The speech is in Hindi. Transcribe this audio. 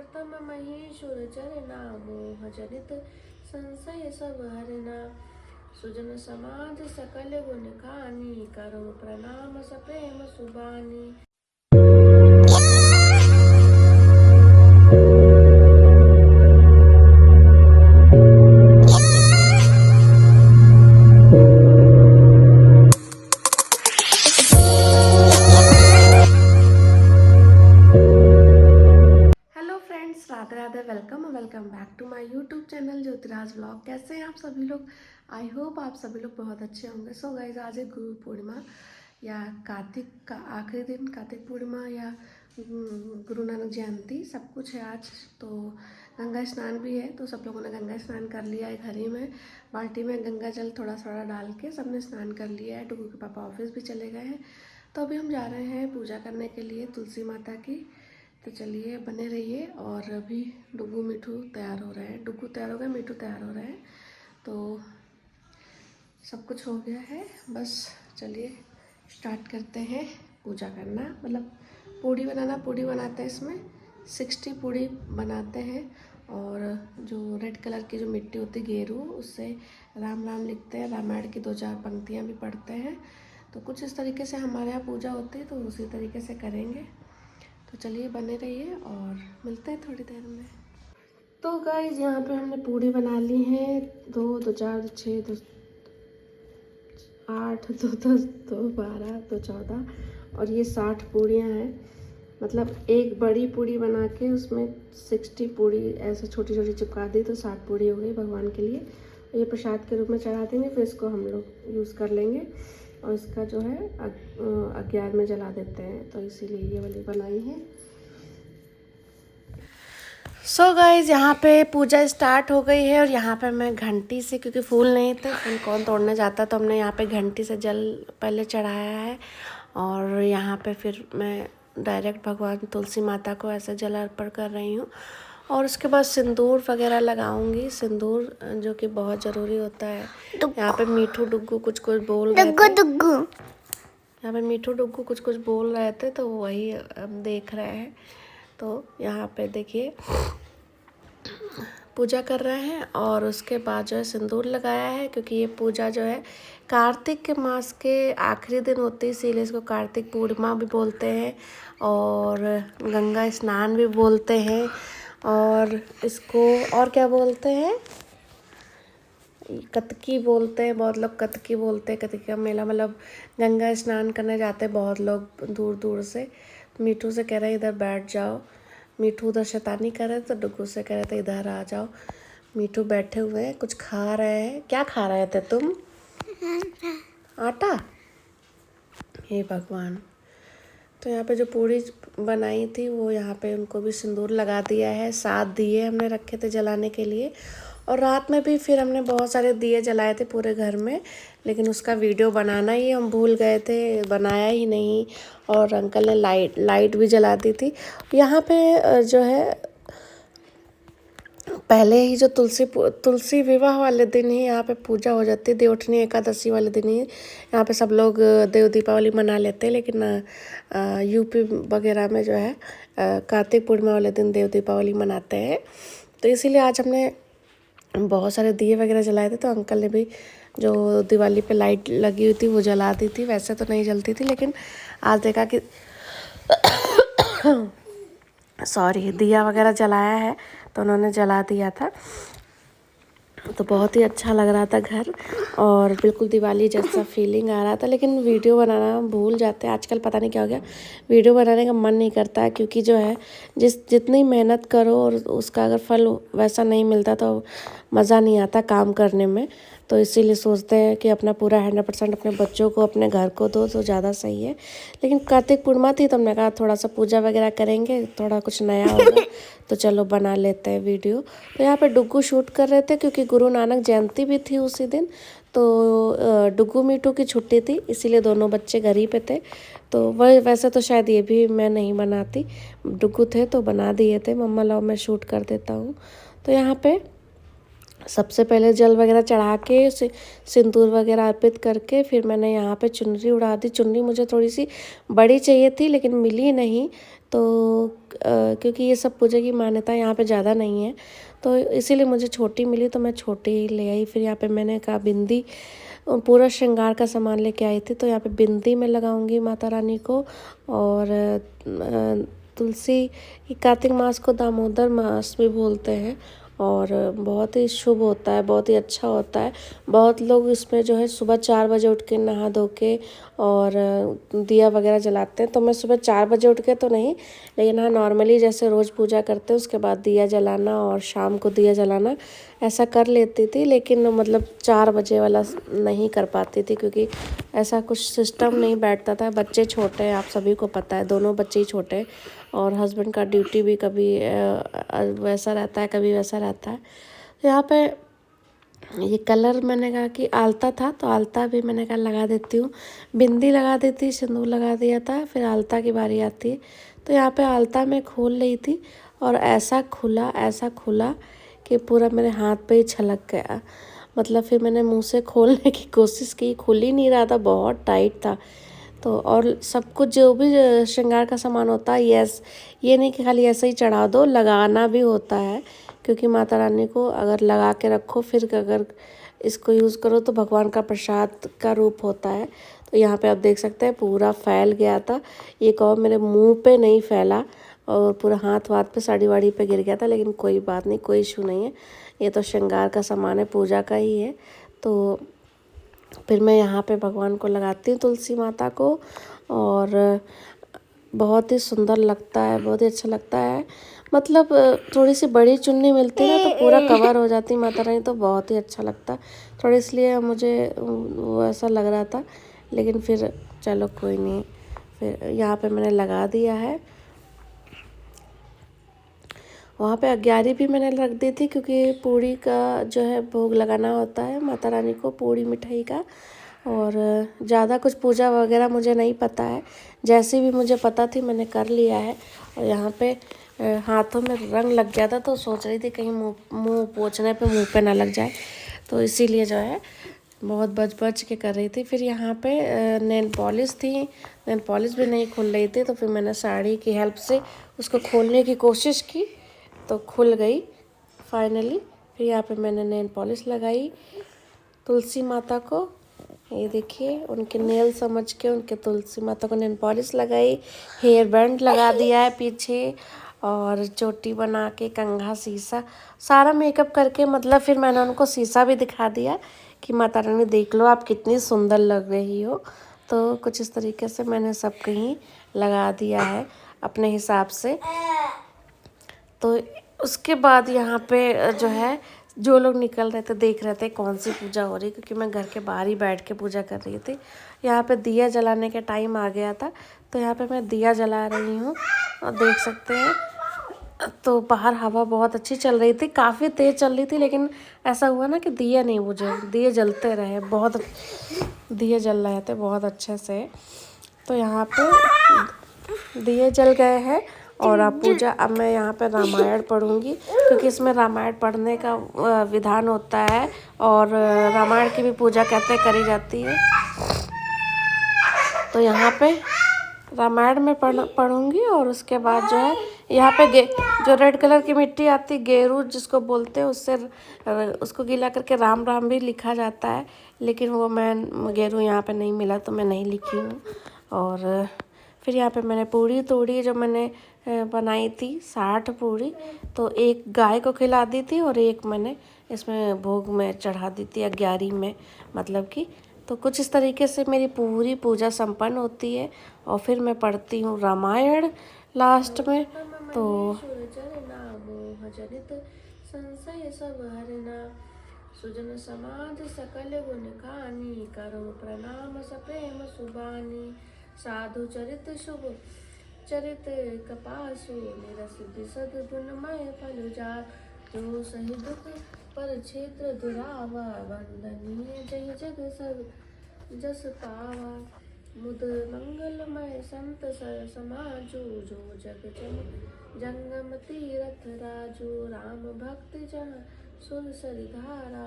पुरुषोत्तम महेश्वर चरना मोह जनित संशय सब हरना। सुजन समाज सकल गुण खानी करो प्रणाम सप्रेम सुबानी। Radhe Radhe, welcome back to my YouTube channel Jyotiraj vlog. कैसे हैं आप सभी लोग? आई होप आप सभी लोग बहुत अच्छे होंगे। सो गाइज, आज है गुरु पूर्णिमा या कार्तिक का आखिरी दिन, कार्तिक पूर्णिमा या गुरु नानक जयंती, सब कुछ है आज। तो गंगा स्नान भी है, तो सब लोगों ने गंगा स्नान कर लिया है। घर ही में बाल्टी में गंगा जल थोड़ा थोड़ा डाल के सबने स्नान कर लिया है। डुगू के पापा ऑफिस भी चले गए हैं, तो अभी हम जा रहे हैं पूजा करने के लिए तुलसी माता की। तो चलिए बने रहिए। और अभी डुगू मिठू तैयार हो रहे हैं, डुगू तैयार हो गए, मिठू तैयार हो रहे हैं, तो सब कुछ हो गया है। बस चलिए स्टार्ट करते हैं पूजा करना, मतलब पूड़ी बनाना। पूड़ी बनाते हैं, इसमें 60 पूड़ी बनाते हैं। और जो रेड कलर की जो मिट्टी होती है गेरू, उससे राम राम लिखते हैं, रामायण की 2-4 पंक्तियाँ भी पढ़ते हैं। तो कुछ इस तरीके से हमारे यहाँ पूजा होती है, तो उसी तरीके से करेंगे। तो चलिए बने रहिए और मिलते हैं थोड़ी देर में। तो गाइज, यहाँ पे हमने पूड़ी बना ली है। 2, 2, 4, 2, 6, 2, 8, 2, 10, 2, 12, 2, 14 और ये 60 पूड़ियाँ हैं। मतलब एक बड़ी पूड़ी बना के उसमें 60 पूड़ी ऐसे छोटी छोटी चिपका दी, तो 60 पूड़ी हो गई भगवान के लिए। ये प्रसाद के रूप में चढ़ा देंगे, फिर इसको हम लोग यूज़ कर लेंगे। और इसका जो है 11 में जला देते हैं, तो इसीलिए ये वाली बनाई है। सो गाइज, यहाँ पे पूजा स्टार्ट हो गई है। और यहाँ पे मैं घंटी से, क्योंकि फूल नहीं थे, फूल कौन तोड़ने जाता, तो हमने यहाँ पे घंटी से जल पहले चढ़ाया है। और यहाँ पे फिर मैं डायरेक्ट भगवान तुलसी माता को ऐसे जल अर्पण कर रही हूँ। और उसके बाद सिंदूर वगैरह लगाऊंगी, सिंदूर जो कि बहुत ज़रूरी होता है। यहाँ पे मीठू डुग्गू कुछ कुछ बोल रहे थे, यहाँ पे मीठू डुग्गू कुछ कुछ बोल रहे थे, तो वही हम देख रहे हैं। तो यहाँ पे देखिए पूजा कर रहे हैं। और उसके बाद जो है सिंदूर लगाया है, क्योंकि ये पूजा जो है कार्तिक के मास के आखिरी दिन होती है, इसीलिए इसको कार्तिक पूर्णिमा भी बोलते हैं और गंगा स्नान भी बोलते हैं। और इसको और क्या बोलते हैं, कतकी बोलते हैं, बहुत लोग कतकी बोलते हैं। कतकी का मेला, मतलब गंगा स्नान करने जाते हैं बहुत लोग दूर दूर से। मीठू से कह रहे इधर बैठ जाओ, मीठू उधर शैतानी कर रहे, तो डुगू से कह रहे थे इधर आ जाओ। मीठू बैठे हुए हैं, कुछ खा रहे हैं। क्या खा रहे थे तुम? आटा। हे भगवान। तो यहाँ पे जो पूड़ी बनाई थी, वो यहाँ पे उनको भी सिंदूर लगा दिया है। 7 दिए हमने रखे थे जलाने के लिए। और रात में भी फिर हमने बहुत सारे दिए जलाए थे पूरे घर में, लेकिन उसका वीडियो बनाना ही हम भूल गए थे, बनाया ही नहीं। और अंकल ने लाइट भी जला दी थी। यहाँ पे जो है पहले ही जो तुलसी विवाह वाले दिन ही यहाँ पे पूजा हो जाती है। देवउठनी एकादशी वाले दिन ही यहाँ पे सब लोग देव दीपावली मना लेते हैं, लेकिन यूपी वगैरह में जो है कार्तिक पूर्णिमा वाले दिन देव दीपावली मनाते हैं। तो इसीलिए आज हमने बहुत सारे दिए वगैरह जलाए थे। तो अंकल ने भी जो दिवाली पे लाइट लगी हुई थी वो जला दी थी। वैसे तो नहीं जलती थी, लेकिन आज देखा कि सॉरी, दिया वगैरह जलाया है, तो उन्होंने जला दिया था। तो बहुत ही अच्छा लग रहा था घर, और बिल्कुल दिवाली जैसा फीलिंग आ रहा था। लेकिन वीडियो बनाना भूल जाते हैं आजकल, पता नहीं क्या हो गया, वीडियो बनाने का मन नहीं करता है। क्योंकि जो है जितनी मेहनत करो और उसका अगर फल वैसा नहीं मिलता, तो मज़ा नहीं आता काम करने में। तो इसीलिए सोचते हैं कि अपना पूरा 100% अपने बच्चों को, अपने घर को दो, तो ज़्यादा सही है। लेकिन कार्तिक पूर्णिमा थी, तो हमने कहा थोड़ा सा पूजा वगैरह करेंगे, थोड़ा कुछ नया होगा, तो चलो बना लेते हैं वीडियो। तो यहाँ पे डुग्गू शूट कर रहे थे, क्योंकि गुरु नानक जयंती भी थी उसी दिन। तो डुग्गू मीठू की छुट्टी थी, इसीलिए दोनों बच्चे घर ही पे थे। तो वह वैसे तो शायद ये भी मैं नहीं बनाती, डुग्गू थे तो बना दिए थे। मम्मा लाओ मैं शूट कर देता हूँ। तो यहाँ पे सबसे पहले जल वगैरह चढ़ा के सिंदूर वगैरह अर्पित करके फिर मैंने यहाँ पे चुनरी उड़ा दी। चुनरी मुझे थोड़ी सी बड़ी चाहिए थी लेकिन मिली नहीं, तो क्योंकि ये सब पूजा की मान्यता यहाँ पे ज़्यादा नहीं है तो इसीलिए मुझे छोटी मिली, तो मैं छोटी ही ले आई। फिर यहाँ पे मैंने कहा बिंदी, पूरा श्रृंगार का सामान लेके आई थी, तो यहाँ पे बिंदी में लगाऊंगी माता रानी को। और तुलसी, कार्तिक मास को दामोदर मास भी बोलते हैं और बहुत ही शुभ होता है, बहुत ही अच्छा होता है। बहुत लोग इसमें जो है सुबह 4 बजे उठ के नहा धो के और दिया वगैरह जलाते हैं। तो मैं सुबह 4 बजे उठ के तो नहीं, लेकिन हाँ नॉर्मली जैसे रोज़ पूजा करते हैं उसके बाद दिया जलाना और शाम को दिया जलाना ऐसा कर लेती थी। लेकिन मतलब 4 बजे वाला नहीं कर पाती थी क्योंकि ऐसा कुछ सिस्टम नहीं बैठता था। बच्चे छोटे हैं, आप सभी को पता है, दोनों बच्चे ही छोटे हैं और हस्बैंड का ड्यूटी भी कभी वैसा रहता है कभी वैसा रहता है। तो यहाँ पे ये कलर मैंने कहा कि आलता था तो आलता भी मैंने कहा लगा देती हूँ। बिंदी लगा देती, सिंदूर लगा दिया था, फिर आलता की बारी आती है। तो यहाँ पे आलता मैं खोल रही थी और ऐसा खुला कि पूरा मेरे हाथ पे ही छलक गया। मतलब फिर मैंने मुंह से खोलने की कोशिश की, खुल ही नहीं रहा था, बहुत टाइट था। तो और सब कुछ जो भी श्रृंगार का सामान होता है, ये नहीं कि खाली ऐसे ही चढ़ा दो, लगाना भी होता है। क्योंकि माता रानी को अगर लगा के रखो फिर अगर इसको यूज़ करो तो भगवान का प्रसाद का रूप होता है। तो यहाँ पे आप देख सकते हैं पूरा फैल गया था। एक और मेरे मुंह पे नहीं फैला और पूरा हाथ वाथ पे साड़ी वाड़ी पे गिर गया था, लेकिन कोई बात नहीं, कोई इशू नहीं है। ये तो श्रृंगार का सामान है, पूजा का ही है। तो फिर मैं यहाँ पे भगवान को लगाती हूँ, तुलसी माता को, और बहुत ही सुंदर लगता है, बहुत ही अच्छा लगता है। मतलब थोड़ी सी बड़ी चुन्नी मिलती है ना तो पूरा कवर हो जाती माता रानी, तो बहुत ही अच्छा लगता है। थोड़ा इसलिए मुझे वो ऐसा लग रहा था, लेकिन फिर चलो कोई नहीं। फिर यहाँ पे मैंने लगा दिया है। वहाँ पे अग्यारी भी मैंने रख दी थी क्योंकि पूड़ी का जो है भोग लगाना होता है माता रानी को, पूड़ी मिठाई का। और ज़्यादा कुछ पूजा वगैरह मुझे नहीं पता है, जैसी भी मुझे पता थी मैंने कर लिया है। और यहाँ पे हाथों में रंग लग गया था तो सोच रही थी कहीं मुँह पोंछने पे मुँह पे ना लग जाए, तो इसीलिए जो है बहुत बच के कर रही थी। फिर यहाँ पे नेल पॉलिश थी, नेल पॉलिश भी नहीं खुल रही थी, तो फिर मैंने साड़ी की हेल्प से उसको खोलने की कोशिश की तो खुल गई फाइनली। फिर यहाँ पे मैंने नेल पॉलिश लगाई तुलसी माता को, ये देखिए उनके नेल समझ के उनके तुलसी माता को नेल पॉलिश लगाई। हेयर बैंड लगा दिया है पीछे और चोटी बना के कंघा शीशा सारा मेकअप करके, मतलब फिर मैंने उनको शीशा भी दिखा दिया कि माता रानी देख लो आप कितनी सुंदर लग रही हो। तो कुछ इस तरीके से मैंने सब कहीं लगा दिया है अपने हिसाब से। तो उसके बाद यहाँ पे जो है जो लोग निकल रहे थे देख रहे थे कौन सी पूजा हो रही, क्योंकि मैं घर के बाहर ही बैठ के पूजा कर रही थी। यहाँ पे दिया जलाने के टाइम आ गया था, तो यहाँ पे मैं दिया जला रही हूँ और देख सकते हैं। तो बाहर हवा बहुत अच्छी चल रही थी, काफ़ी तेज़ चल रही थी, लेकिन ऐसा हुआ ना कि दिया नहीं बुझे, दिए जलते रहे, बहुत दिए जल रहे थे बहुत अच्छे से। तो यहाँ पे दिए जल गए हैं और अब पूजा, अब मैं यहाँ पे रामायण पढ़ूंगी क्योंकि इसमें रामायण पढ़ने का विधान होता है और रामायण की भी पूजा कहते करी जाती है। तो यहाँ पे रामायण में पढ़ूंगी और उसके बाद जो है यहाँ पे जो रेड कलर की मिट्टी आती है गेरू जिसको बोलते हैं, उससे उसको गीला करके राम राम भी लिखा जाता है, लेकिन वो मैं गेरू यहाँ पे नहीं मिला तो मैं नहीं लिखी हूँ। और फिर यहाँ पे मैंने पूड़ी तोड़ी, जो मैंने बनाई थी 60 पूड़ी, तो एक गाय को खिला दी थी और एक मैंने इसमें भोग में चढ़ा दी थी अग्यारी में, मतलब कि। तो कुछ इस तरीके से मेरी पूरी पूजा संपन्न होती है और फिर मैं पढ़ती हूँ रामायण लास्ट में। तो संशय सब हरना सुजन समाज सकल गुण खानी करो प्रणाम सप्रेम सुबानी साधु चरित शुभ चरित कपासु निरसिद्धि सद्गुणमय फल जा जो सही दुख पर क्षेत्र दुरावा वंदनीय जय जग सब जस पावा मुद मंगलमय संत समाजो जो जग जन जंगम तीरथ राजो राम भक्त जन सुरसरी धारा